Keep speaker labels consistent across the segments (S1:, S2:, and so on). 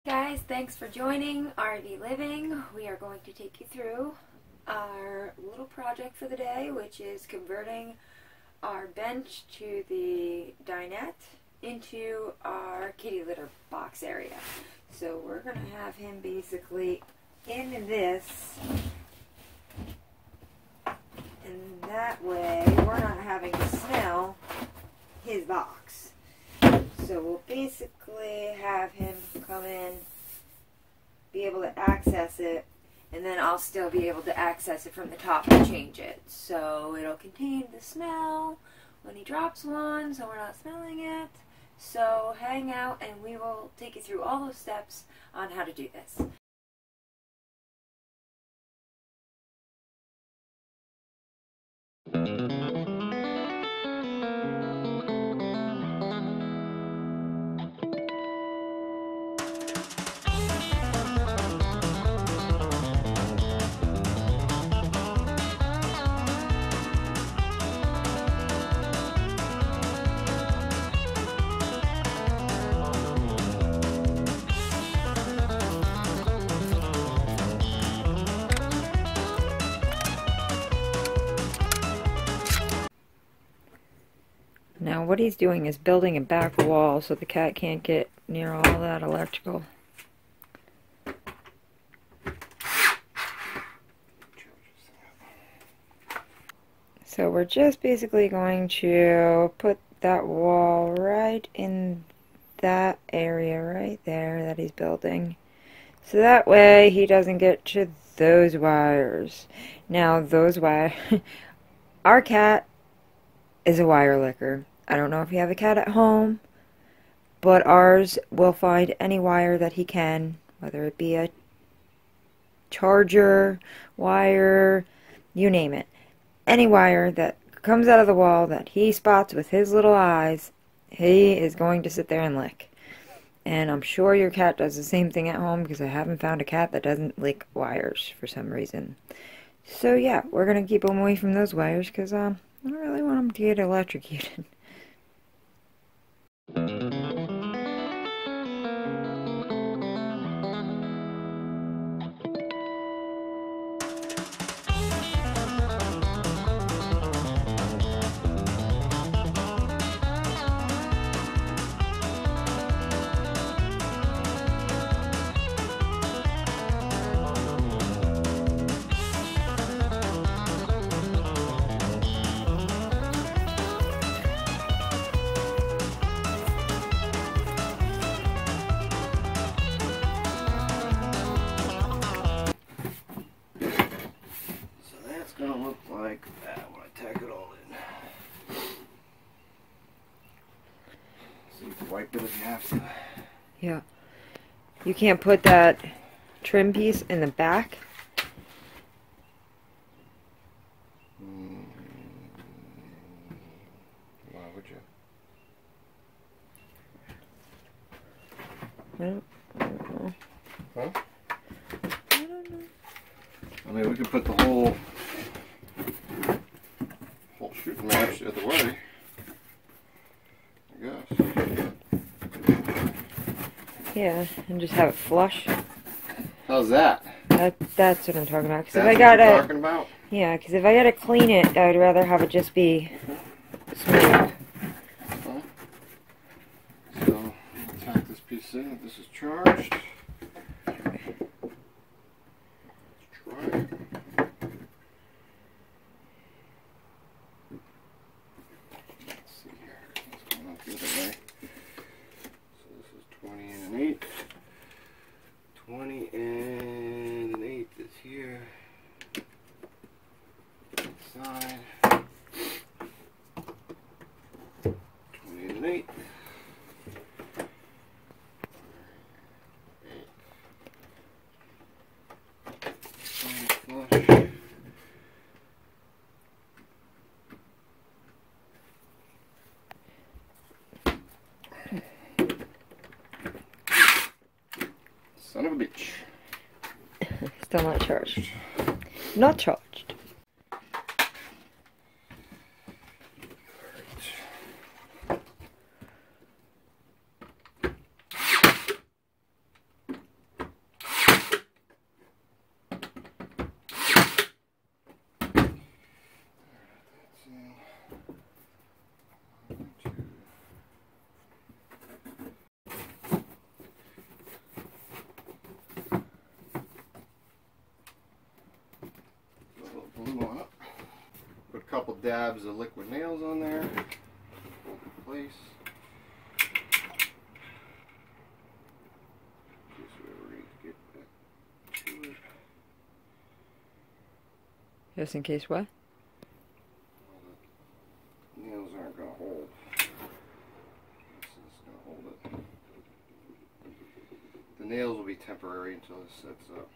S1: Guys, thanks for joining RV Living. We are going to take you through our little project for the day, which is converting our bench to the dinette into our kitty litter box area. So we're going to have him basically in this, and that way we're not having to smell his box. So we'll basically have him come in, be able to access it, and then I'll still be able to access it from the top and change it. So it'll contain the smell when he drops one, so we're not smelling it. So hang out and we will take you through all those steps on how to do this. Now what he's doing is building a back wall so the cat can't get near all that electrical. So we're just basically going to put that wall right in that area right there that he's building. So that way he doesn't get to those wires. Now those wires, our cat is a wire licker. I don't know if you have a cat at home, but ours will find any wire that he can, whether it be a charger, wire, you name it. Any wire that comes out of the wall that he spots with his little eyes, he is going to sit there and lick. And I'm sure your cat does the same thing at home, because I haven't found a cat that doesn't lick wires for some reason. So yeah, we're going to keep him away from those wires, because I don't really want him to get electrocuted.
S2: Gonna look like that when I tack it all in. So you can wipe it if you have to.
S1: Yeah. You can't put that trim piece in the back.
S2: Why would you?
S1: I don't know.
S2: Huh?
S1: I don't know.
S2: I mean, we could put the whole shooting match the other way, I guess.
S1: Yeah, and just have it flush.
S2: How's that?
S1: That's what I'm talking about. Because if
S2: That's
S1: I gotta,
S2: what you're talking about?
S1: Yeah, because if I gotta clean it, I'd rather have it just be smooth.
S2: So, I'll tack this piece in. This is charged. Let's try it. The other way. So this is 20 and an 8. 20 and an 8 is here. Inside. 20 and an 8. Flush. Son of a bitch.
S1: Still not charged. Not charged.
S2: couple dabs of liquid nails on there. Hold in place. Just where we need to get back to it.
S1: Just in case what?
S2: The nails aren't going to hold. This is going to hold it. The nails will be temporary until this sets up.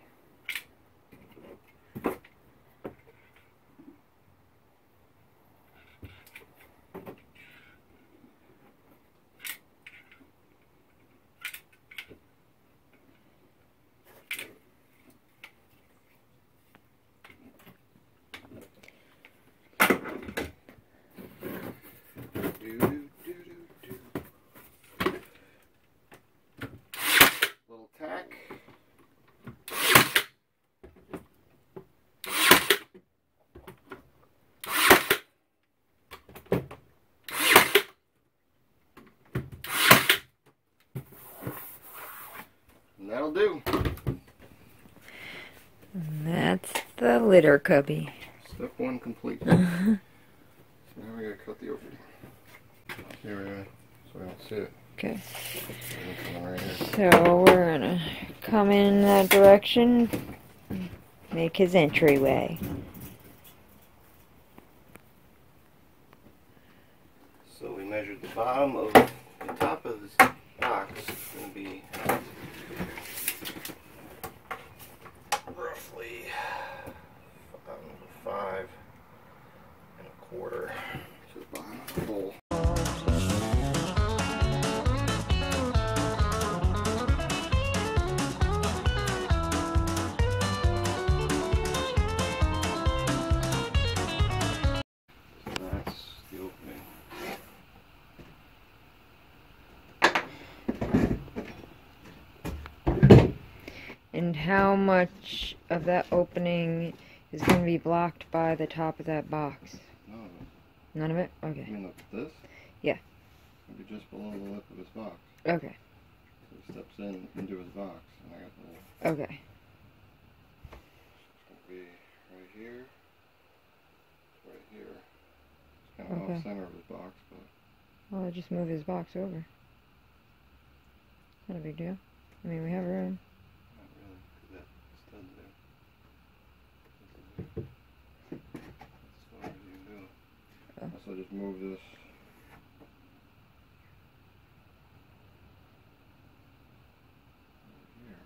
S2: Little tack. And that'll do.
S1: And that's the litter cubby.
S2: Step one complete. So now we gotta cut the opening. Here we go, so I don't see it.
S1: Okay.
S2: Right here.
S1: So we're gonna come in that direction, make his entryway.
S2: So we measured the bottom of the top of this box. It's going to be roughly 5 1/4 to the bottom of the bowl.
S1: And how much of that opening is going to be blocked by the top of that box?
S2: None of it.
S1: None of it? Okay.
S2: You mean look at this?
S1: Yeah.
S2: It'll be just below the lip of his box.
S1: Okay.
S2: So he steps into his box, and I got the little.
S1: Okay.
S2: It's going to be right here. Right here. It's kind of
S1: Okay.
S2: off center of his box, but.
S1: Well, I'll just move his box over. Not a big deal. I mean, we have room.
S2: Not really, because that stud's there. As far as you can do.
S1: Oh.
S2: So just move this. Here.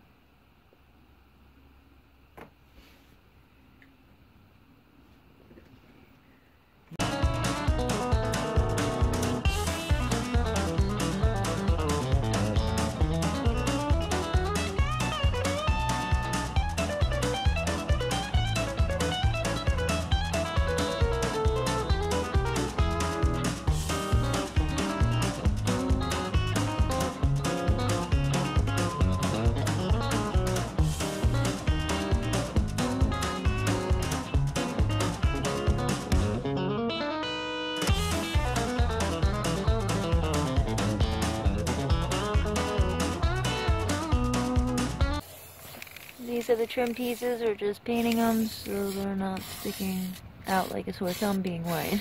S3: These are the trim pieces, or just painting them so they're not sticking out like a sore thumb being white.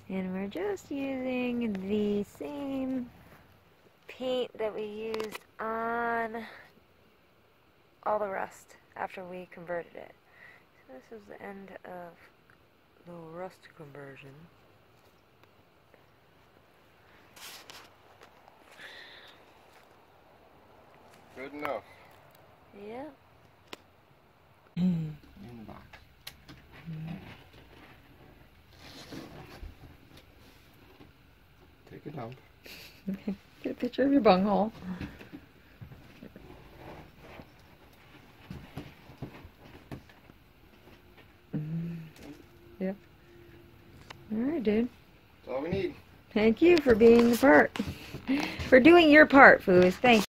S3: And we're just using the same paint that we used on all the rust after we converted it. So this is the end of the rust conversion.
S2: Good enough.
S3: Yeah.
S2: In the box. Take a dump.
S1: Get a picture of your bunghole. Yep. Alright, dude.
S2: That's all we need.
S1: Thank you for being the part. For doing your part, Foos. Thank you.